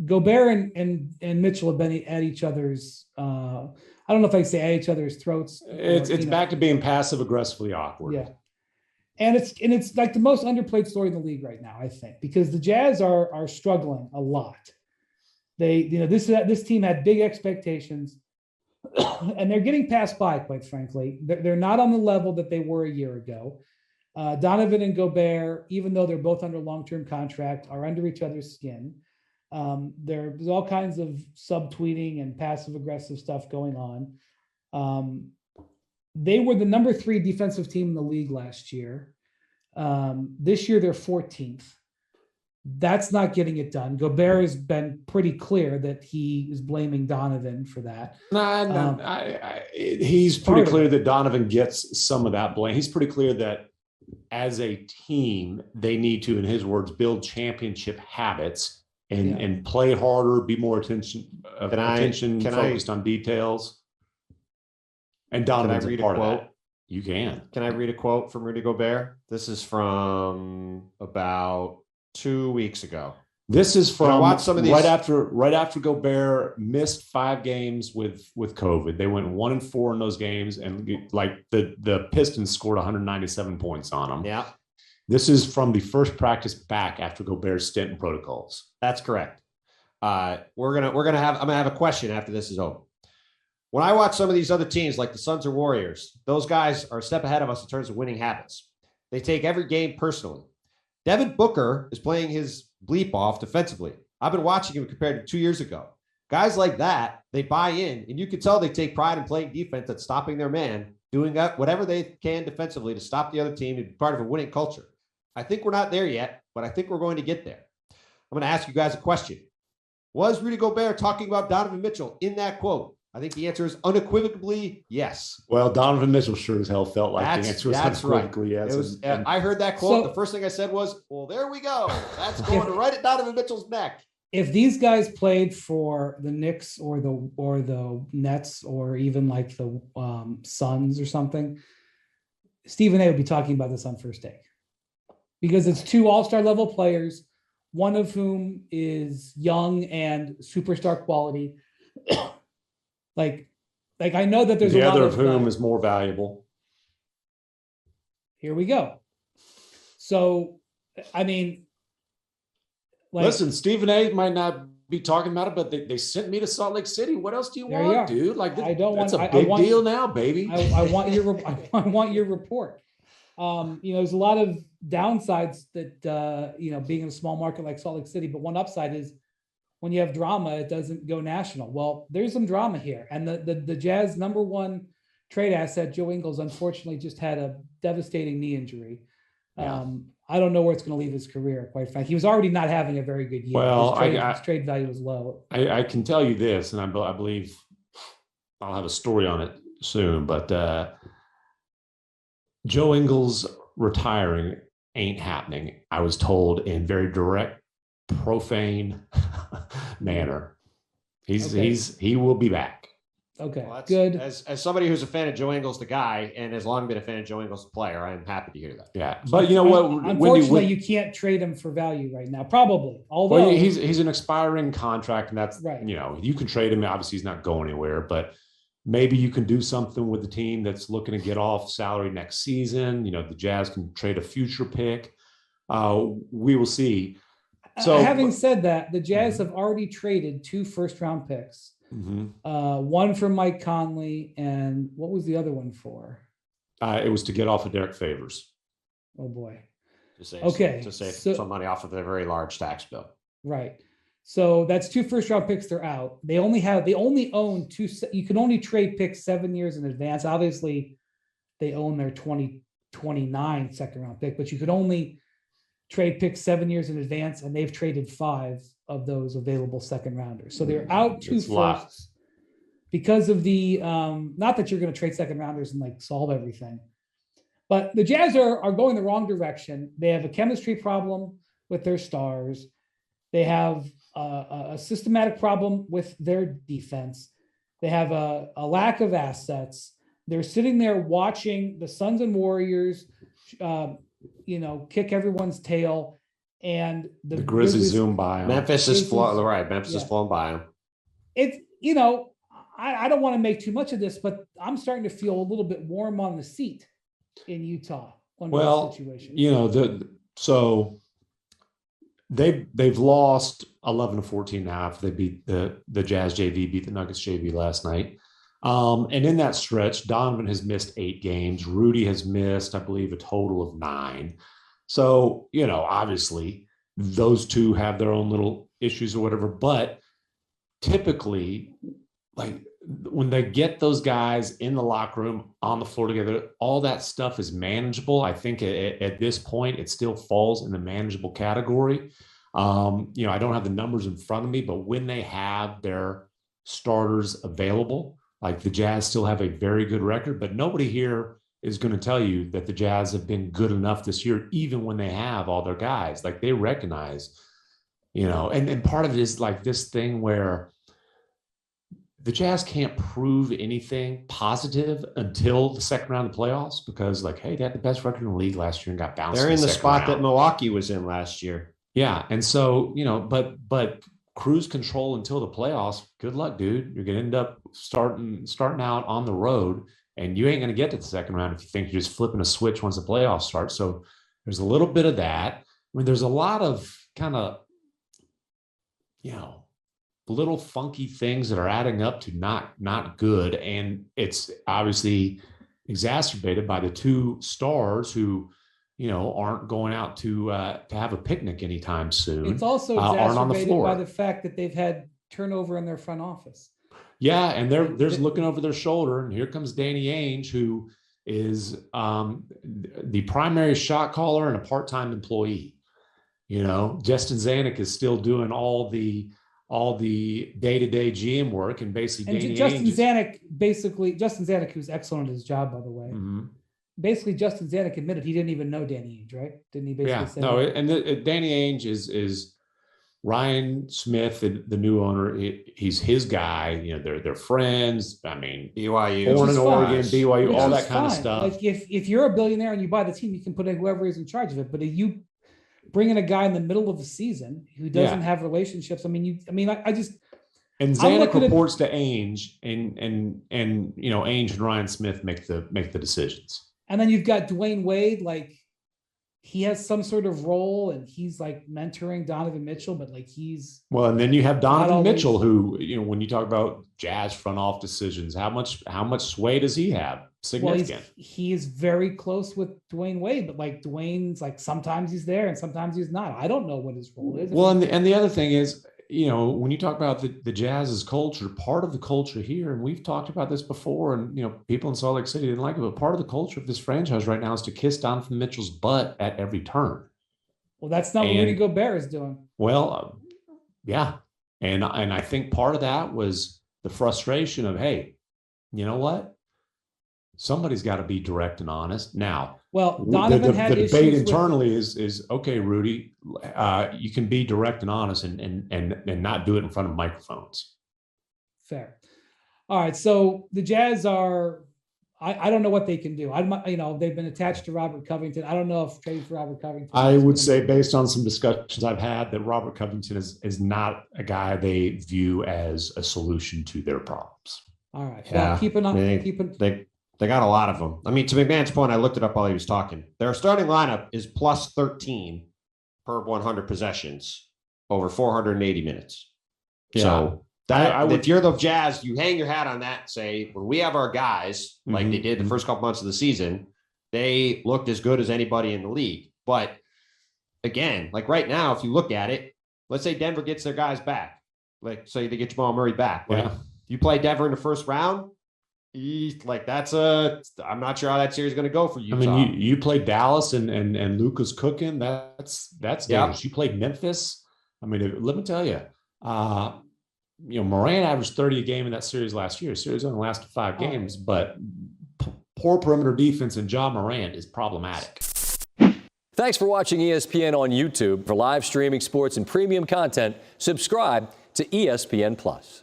Gobert and Mitchell have been at each other's. I don't know if I can say at each other's throats. It's back to being passive aggressively awkward. Yeah, and it's like the most underplayed story in the league right now, I think, because the Jazz are struggling a lot. This team had big expectations, and they're getting passed by. Quite frankly, they're not on the level that they were a year ago. Donovan and Gobert, even though they're both under long-term contract, are under each other's skin. There's all kinds of subtweeting and passive-aggressive stuff going on. They were the number 3 defensive team in the league last year. This year, they're 14th. That's not getting it done. Gobert has been pretty clear that he is blaming Donovan for that. He's pretty clear that Donovan gets some of that blame. He's pretty clear that as a team, they need to, in his words, build championship habits and play harder, be more focused on details. And Donovan's a part of that. You can. Can I read a quote from Rudy Gobert? This is from about 2 weeks ago. This is from right after Gobert missed 5 games with COVID. They went 1-4 in those games, and like the Pistons scored 197 points on them. Yeah. This is from the first practice back after Gobert's stint in protocols. That's correct. I'm gonna have a question after this is over. When I watch some of these other teams like the Suns or Warriors, those guys are a step ahead of us in terms of winning habits. They take every game personally. Devin Booker is playing his bleep off defensively. I've been watching him compared to 2 years ago. Guys like that, they buy in, and you can tell they take pride in playing defense at stopping their man, doing whatever they can defensively to stop the other team and be part of a winning culture. I think we're not there yet, but I think we're going to get there. I'm going to ask you guys a question. Was Rudy Gobert talking about Donovan Mitchell in that quote? I think the answer is unequivocally yes. Well, Donovan Mitchell sure as hell felt like the answer was unequivocally yes. I heard that quote. The first thing I said was, well, there we go. That's going right at Donovan Mitchell's neck. If these guys played for the Knicks or the Nets or even like the Suns or something, Stephen A would be talking about this on First Take. Because it's 2 all-star level players, one of whom is young and superstar quality. Like I know that there's the other of whom is more valuable. Here we go. So, I mean, listen, Stephen A might not be talking about it, but they sent me to Salt Lake City. What else do you want, dude? Like, that's a big deal now, baby. I want your report. There's a lot of downsides that being in a small market like Salt Lake City, but one upside is when you have drama, it doesn't go national. Well, there's some drama here. And the Jazz number 1 trade asset, Joe Ingles, unfortunately just had a devastating knee injury. Yeah. I don't know where it's going to leave his career, quite frankly. He was already not having a very good year. Well, his trade value was low. I can tell you this, and I believe I'll have a story on it soon, but Joe Ingles retiring ain't happening. I was told in very direct, profane manner. He will be back. Okay, well, good. As somebody who's a fan of Joe Ingles, the guy, and has long been a fan of Joe Ingles, the player, I'm happy to hear that. Yeah, but you know what? Unfortunately, you can't trade him for value right now. Probably, although he's an expiring contract, and that's right. You can trade him. Obviously, he's not going anywhere, but maybe you can do something with the team that's looking to get off salary next season. The Jazz can trade a future pick. We will see. So, having said that, the Jazz have already traded 2 first-round picks. One for Mike Conley, and what was the other one for? It was to get off of Derek Favors. Oh boy! To save some money off of a very large tax bill. Right. So that's 2 first-round picks. They're out. They only own 2. You can only trade picks 7 years in advance. Obviously, they own their 2029 second-round pick, but you could only trade picks 7 years in advance, and they've traded 5 of those available second rounders. So they're out 2 firsts because of the not that you're going to trade second rounders and like solve everything, but the Jazz are going the wrong direction. They have a chemistry problem with their stars. They have a systematic problem with their defense. They have a lack of assets. They're sitting there watching the Suns and Warriors kick everyone's tail. and The Grizzlies zoom by 'em. Memphis is Grizzlies- right. Memphis is flown by them. It's, I don't want to make too much of this, but I'm starting to feel a little bit warm on the seat in Utah under this situation. So they've lost 11-14 now after they beat the Jazz JV, beat the Nuggets JV last night. And in that stretch, Donovan has missed 8 games. Rudy has missed, I believe, a total of 9. So, obviously those two have their own little issues or whatever, but typically, like when they get those guys in the locker room on the floor together, all that stuff is manageable. I think at this point, it still falls in the manageable category. I don't have the numbers in front of me, but when they have their starters available, like the Jazz still have a very good record, but nobody here is going to tell you that the Jazz have been good enough this year, even when they have all their guys. Like they recognize, and part of it is like this thing where the Jazz can't prove anything positive until the second round of the playoffs because, like, hey, they had the best record in the league last year and got bounced. They're in the spot round that Milwaukee was in last year. Yeah, and so but cruise control until the playoffs. Good luck, dude. You're gonna end up starting out on the road, and you ain't gonna get to the second round if you think you're just flipping a switch once the playoffs start. So there's a little bit of that. I mean, there's a lot of kind of little funky things that are adding up to not good, and it's obviously exacerbated by the two stars who aren't going out to have a picnic anytime soon. It's also exacerbated by the fact that they've had turnover in their front office. Yeah, and they're looking over their shoulder, and here comes Danny Ainge, who is the primary shot caller and a part-time employee. Justin Zanuck is still doing all the day-to-day GM work, and basically Justin Zanuck, who's excellent at his job, by the way. Mm-hmm. Basically, Justin Zanuck admitted he didn't even know Danny Ainge, right? Didn't he basically say that? And Danny Ainge is Ryan Smith, the new owner. He's his guy. They're friends. I mean, BYU, born in Oregon, BYU, all that kind of stuff. Like if you're a billionaire and you buy the team, you can put in whoever is in charge of it. But if you bring in a guy in the middle of the season who doesn't have relationships, I just. And Zanuck reports to Ainge, and Ainge and Ryan Smith make the decisions. And then you've got Dwayne Wade, like he has some sort of role and he's like mentoring Donovan Mitchell, but like and then you have Donovan Mitchell, who, when you talk about Jazz front off decisions, how much sway does he have? Significant. Well, he's very close with Dwayne Wade, but like Dwayne's like sometimes he's there and sometimes he's not. I don't know what his role is. Well, and the other thing is, when you talk about the Jazz's culture, part of the culture here, and we've talked about this before, and people in Salt Lake City didn't like it, but part of the culture of this franchise right now is to kiss Donovan Mitchell's butt at every turn. Well, that's not what Rudy Gobert is doing. Well, yeah, and I think part of that was the frustration of, hey, you know what? Somebody's got to be direct and honest. Now, well, Donovan had the debate internally is okay, Rudy, you can be direct and honest and not do it in front of microphones. Fair. All right. So the Jazz are, I don't know what they can do. They've been attached to Robert Covington. I don't know if trading for Robert Covington. I would say, based on some discussions I've had, that Robert Covington is not a guy they view as a solution to their problems. All right. Yeah. Well, They got a lot of them. I mean, to McMahon's point, I looked it up while he was talking. Their starting lineup is plus 13 per 100 possessions over 480 minutes. Yeah. So if you're the Jazz, you hang your hat on that and say, when we have our guys, like they did the first couple months of the season, they looked as good as anybody in the league. But again, like right now, if you look at it, let's say Denver gets their guys back. Like, say they get Jamal Murray back. Like, you play Denver in the first round, I'm not sure how that series is going to go for you. I mean, you played Dallas and Luka's cooking. That's dangerous. You played Memphis. I mean, let me tell you, Morant averaged 30 a game in that series last year. The series only lasted 5 games, but poor perimeter defense and Ja Morant is problematic. Thanks for watching ESPN on YouTube. For live streaming sports and premium content, subscribe to ESPN+.